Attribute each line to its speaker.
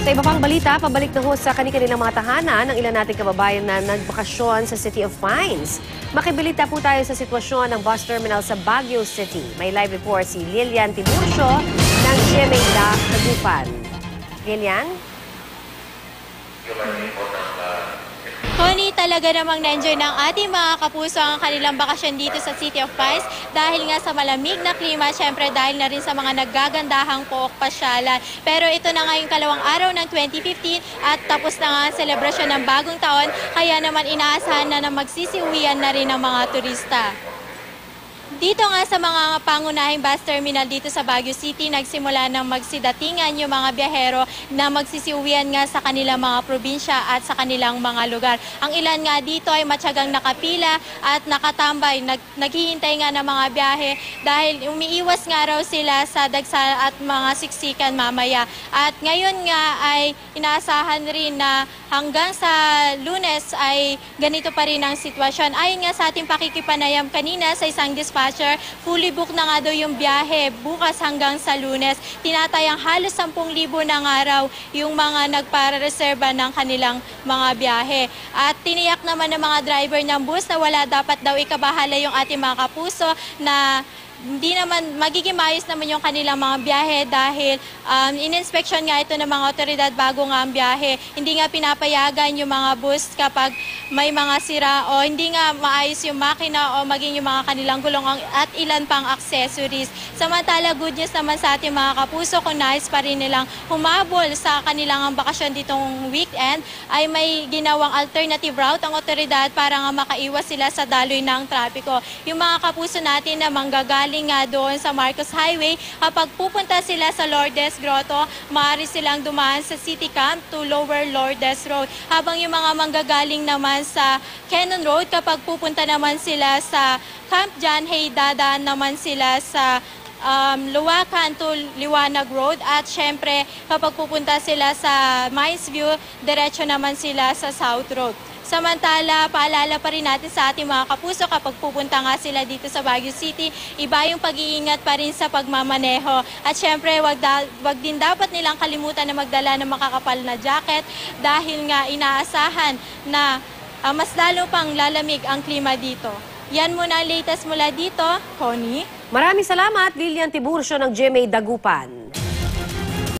Speaker 1: Sa iba pang balita, pabalik na ho sa kanilang mga tahanan ng ilan nating kababayan na nagbakasyon sa City of Pines. Makibalita po tayo sa sitwasyon ng bus terminal sa Baguio City. May live report si Lilian Tiburcio ng GMA Dagupan. Lilian?
Speaker 2: Connie, talaga namang na-enjoy ng ating mga kapuso ang kanilang bakasyon dito sa City of Pines dahil nga sa malamig na klima, syempre dahil na rin sa mga naggagandahang pook pasyalan. Pero ito na nga yung kalawang araw ng 2015 at tapos na nga ang selebrasyon ng bagong taon, kaya naman inaasahan na magsisiuwian na rin ang mga turista. Dito nga sa mga pangunahing bus terminal dito sa Baguio City, nagsimula ng magsidatingan yung mga biyahero na magsisiuwian nga sa kanilang mga probinsya at sa kanilang mga lugar. Ang ilan nga dito ay matyagang nakapila at nakatambay, naghihintay nga ng mga biyahe dahil umiiwas nga raw sila sa dagsa at mga siksikan mamaya. At ngayon nga ay inaasahan rin na hanggang sa Lunes ay ganito pa rin ang sitwasyon. Ayon nga sa ating pakikipanayam kanina sa isang dispatcher, fully book na nga daw yung biyahe bukas hanggang sa Lunes. Tinatayang halos 10,000 na nga raw yung mga nagpare-reserba ng kanilang mga biyahe. At tiniyak naman ng mga driver ng bus na wala dapat daw ikabahala yung ating mga kapuso na hindi naman magiging maayos naman yung kanilang mga biyahe dahil in-inspection nga ito ng mga otoridad bago nga ang biyahe. Hindi nga pinapayagan yung mga bus kapag may mga sira o hindi nga maayos yung makina o maging yung mga kanilang gulong at ilan pang accessories. Samantala, good news naman sa ating mga kapuso kung nais pa rin nilang humabol sa kanilang bakasyon ditong weekend ay may ginawang alternative route ang otoridad para nga makaiwas sila sa daloy ng trapiko. Yung mga kapuso natin na manggagaling nga doon sa Marcos Highway, kapag pupunta sila sa Lourdes Grotto, maaari silang dumaan sa City Camp to Lower Lourdes Road. Habang yung mga manggagaling naman sa Cannon Road, kapag pupunta naman sila sa Camp John Hay, dadaan naman sila sa Luwakan to Liwanag Road at syempre kapag pupunta sila sa Mines View, diretso naman sila sa South Road. Samantala, paalala pa rin natin sa ating mga kapuso kapag pupunta nga sila dito sa Baguio City, iba yung pag-iingat pa rin sa pagmamaneho. At syempre, wag din dapat nilang kalimutan na magdala ng makakapal na jacket dahil nga inaasahan na mas lalo pang lalamig ang klima dito. Yan muna ang latest mula dito, Connie.
Speaker 1: Maraming salamat, Lilian Tiburcio ng GMA Dagupan.